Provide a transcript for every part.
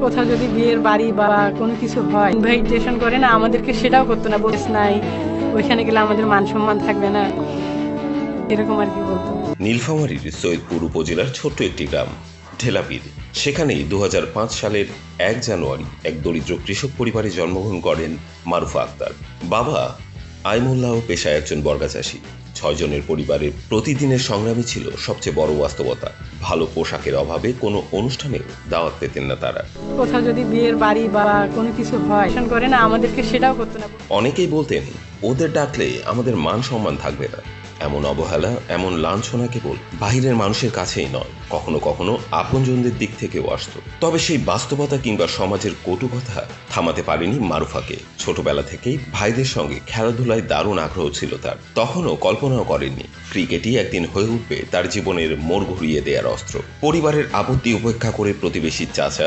কোথাও যদি বিয়ের বাড়ি বা কোনো কিছু হয়, ইনভাইটেশন করে না আমাদেরকে, সেটাও করতো না, বলেস নাই ওইখানে গেলে আমাদের মান সম্মান থাকবে না, এরকম আর কি বলতো। নীলফামারীর সৈয়দপুর উপজেলার ছোট্ট একটি গ্রাম ঢেলাপীর, সেখানেই 2005 সালের 1 জানুয়ারি এক দরিদ্র কৃষক পরিবারে জন্মগ্রহণ করেন মারুফা আক্তার। বাবা আইমুল্লাহ পেশায় একজন বর্গা চাষী। 6 জনের পরিবারের প্রতিদিনের সংগ্রামী ছিল সবচেয়ে বড় বাস্তবতা। ভালো পোশাকের অভাবে কোনো অনুষ্ঠানে দাওয়াত পেতেন না তারা। কোথাও যদি বিয়ের বাড়ি বা কোনো কিছু হয় করে না আমাদেরকে, সেটাও করতো না। অনেকেই বলতেন, ওদের ডাকলে আমাদের মান সম্মান থাকবে না। এমন অবহেলা, এমন লাঞ্ছনা কেবল বাহিরের মানুষের কাছেই নয়, কখনো কখনো আপনজনদের দিক থেকেও আসত। তবে সেই বাস্তবতা কিংবা সমাজের কটু কথা থামাতে পারেনি মারুফাকে। ছোটবেলা থেকেই ভাইদের সঙ্গে খেলাধুলায় দারুণ আগ্রহ ছিল তার। তখনও কল্পনাও করেননি ক্রিকেটই একদিন হয়ে উঠবে তার জীবনের মোড় ঘুরিয়ে দেওয়ার অস্ত্র। পরিবারের আপত্তি উপেক্ষা করে প্রতিবেশী চাচা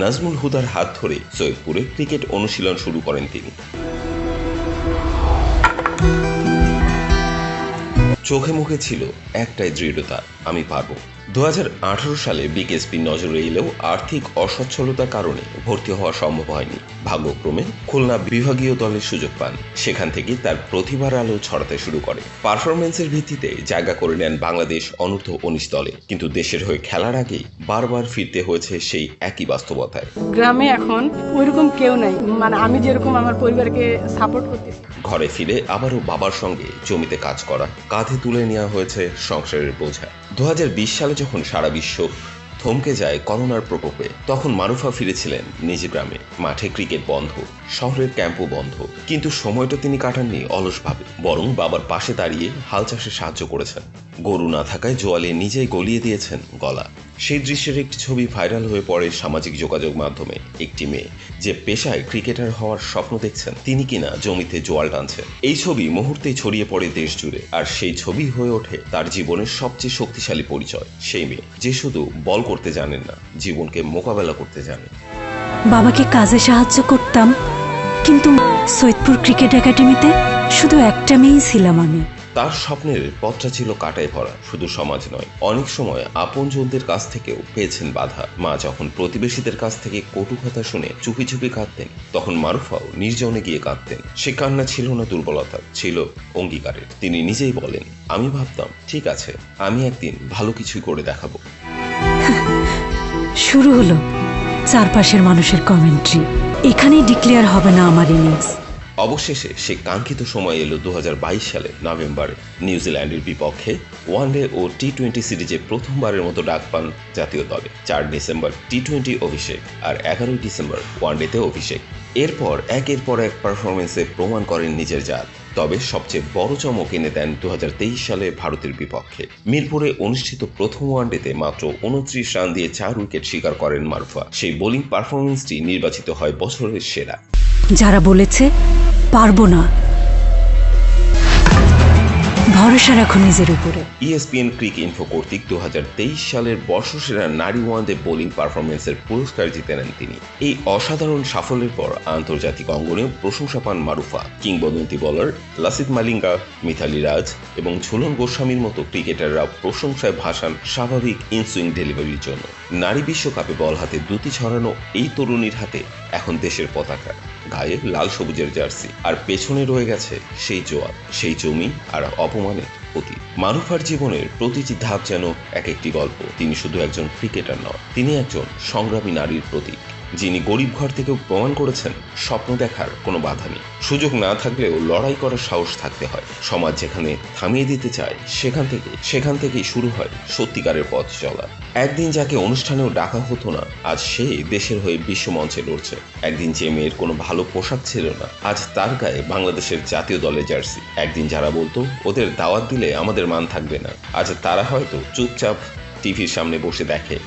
নাজমুল হুদার হাত ধরে সৈয়দপুরে ক্রিকেট অনুশীলন শুরু করেন তিনি। চোখে মুখে ছিল একটাই দৃঢ়তা, আমি পারবো। 2018 সালে বিকেএসপি নজরে এলেও আর্থিক অসচ্ছলতার কারণে ভর্তি হওয়া সম্ভব হয়নি। ভাগ্যক্রমে খুলনা বিভাগীয় দলের সুযোগ পান। সেখান থেকে তার প্রতিভার আলো ছড়াতে শুরু করে। পারফরমেন্সের ভিত্তিতে জায়গা করে নেন বাংলাদেশ অনূর্ধ্ব 19 দলে। কিন্তু দেশের হয়ে খেলার আগেই বারবার ফিরতে হয়েছে সেই একই বাস্তবতায়। গ্রামে এখন ওইরকম কেউ নাই, মানে আমি যেরকম আমার পরিবারকে সাপোর্ট করতেছি। ঘরে ফিরে আবারও বাবার সঙ্গে জমিতে কাজ করা, কাঁধে তুলে নেওয়া হয়েছে সংসারের বোঝা। 2020 সালে যখন সারা বিশ্ব থমকে যায় করোনার প্রকোপে, তখন মারুফা ফিরেছিলেন নিজ গ্রামে। মাঠে ক্রিকেট বন্ধ, শহরের ক্যাম্পও বন্ধ, কিন্তু সময়টা তিনি কাটাননি অলসভাবে, বরং বাবার পাশে দাঁড়িয়ে হাল চাষে সাহায্য করেছেন। গরু না থাকায় জোয়ালে নিজেই গলিয়ে দিয়েছেন গলা। সেই দৃশ্যের একটি ছবি ভাইরাল হয়ে পড়ে সামাজিক যোগাযোগ মাধ্যমে। একটি মেয়ে যে পেশায় ক্রিকেটার হওয়ার স্বপ্ন দেখছেন, তিনি কিনা জমিতে জোয়াল টানছেন। এই ছবি মুহূর্তেই ছড়িয়ে পড়ে দেশ জুড়ে, আর সেই ছবি হয়ে ওঠে তার জীবনের সবচেয়ে শক্তিশালী পরিচয়। সেই মেয়ে যে শুধু বল করতে জানেন না, জীবনকে মোকাবেলা করতে জানেন। বাবাকে কাজে সাহায্য করতাম, কিন্তু সৈয়দপুর ক্রিকেট একাডেমিতে শুধু একটা মেয়েই ছিলাম আমি। তার স্বপ্নের পথটা ছিল কাটায় ভরা। শুধু সমাজ নয়, অনেক সময় আপনজনদের কাছ থেকেও পেয়েছেন বাধা। মা যখন প্রতিবেশীদের কাছ থেকে কটু কথা শুনে চুপি চুপি কাঁদতেন, তখন মারুফাও নির্জনে গিয়ে কাঁদতেন। সে কান্না ছিল না দুর্বলতা, ছিল অঙ্গীকারের। তিনি নিজেই বলেন, আমি ভাবতাম ঠিক আছে, আমি একদিন ভালো কিছুই করে দেখাবো। শুরু হলো চারপাশের মানুষের কমেন্ট্রি। এখানেই ডিক্লেয়ার হবে না আমার ইনিংস। অবশেষে সে কাঙ্ক্ষিত সময় এলো 2022 সালের নভেম্বরে। নিউজিল্যান্ডের বিপক্ষে ওয়ানডে ও টি-20 সিরিজে প্রথমবারের মতো ডাক পান জাতীয় দলে। 4 ডিসেম্বর টি-20 অভিষেক, আর 11 ডিসেম্বর ওয়ানডেতে অভিষেক। এরপর একের পর এক পারফরমেন্সে প্রমাণ করেন নিজের জাত। তবে সবচেয়ে বড় চমক এনে দেন 2023 সালে ভারতের বিপক্ষে। মিরপুরে অনুষ্ঠিত প্রথম ওয়ানডেতে মাত্র 29 রান দিয়ে 4 উইকেট শিকার করেন মারুফা। সেই বোলিং পারফরমেন্সটি নির্বাচিত হয় বছরের সেরা। যারা বলেছে পারবো না, ভরসা রাখো নিজের উপরে। ESPN ক্রিক ইনফো কর্তৃক 2023 সালের বর্ষসেরা নারী ওয়ানডে বোলিং পারফরমেন্সের পুরস্কার জিতে নেন তিনি। এই অসাধারণ সাফল্যের পর আন্তর্জাতিক অঙ্গনেও প্রশংসা পান মারুফা। কিংবদন্তি বোলার লাসিথ মালিঙ্গা, মিথালি রাজ এবং ঝুলন গোস্বামীর মতো ক্রিকেটাররা প্রশংসায় ভাসান স্বাভাবিক ইনসুইং ডেলিভারির জন্য। নারী বিশ্বকাপে বল হাতে দ্যুতি ছড়ানো এই তরুণীর হাতে এখন দেশের পতাকা, গায়ে লাল সবুজের জার্সি, আর পেছনে রয়ে গেছে সেই জোয়ার, সেই জমি আর অপমানের অতীত। মারুফার জীবনের প্রতিটি ধাপ যেন এক একটি গল্প। তিনি শুধু একজন ক্রিকেটার নয়, তিনি একজন সংগ্রামী নারীর প্রতীক, যিনি গরিব ঘর থেকেও প্রমাণ করেছেন স্বপ্ন দেখার কোনো বাধা নেই। সুযোগ না থাকলেও লড়াই করার সাহস থাকতে হয়। সমাজ যেখানে থামিয়ে দিতে চায়, সেখান থেকেই শুরু হয় সত্যিকারের পথ চলা। একদিন যাকে অনুষ্ঠানেও ডাকা হতো না, আজ সে দেশের হয়ে বিশ্বমঞ্চে লড়ছে। একদিন যে মেয়ের কোনো ভালো পোশাক ছিল না, আজ তার গায়ে বাংলাদেশের জাতীয় দলের জার্সি। একদিন যারা বলতো ওদের দাওয়াত দিলে আমাদের মান থাকবে না, আজ তারা হয়তো চুপচাপ টিভির সামনে বসে দেখে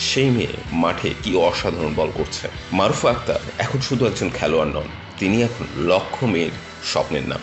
সেই মেয়ে মাঠে কি অসাধারণ বল করছে। মারুফা আক্তার এখন শুধু একজন খেলোয়াড় নন, তিনি এখন লক্ষ মেয়ের স্বপ্নের নাম।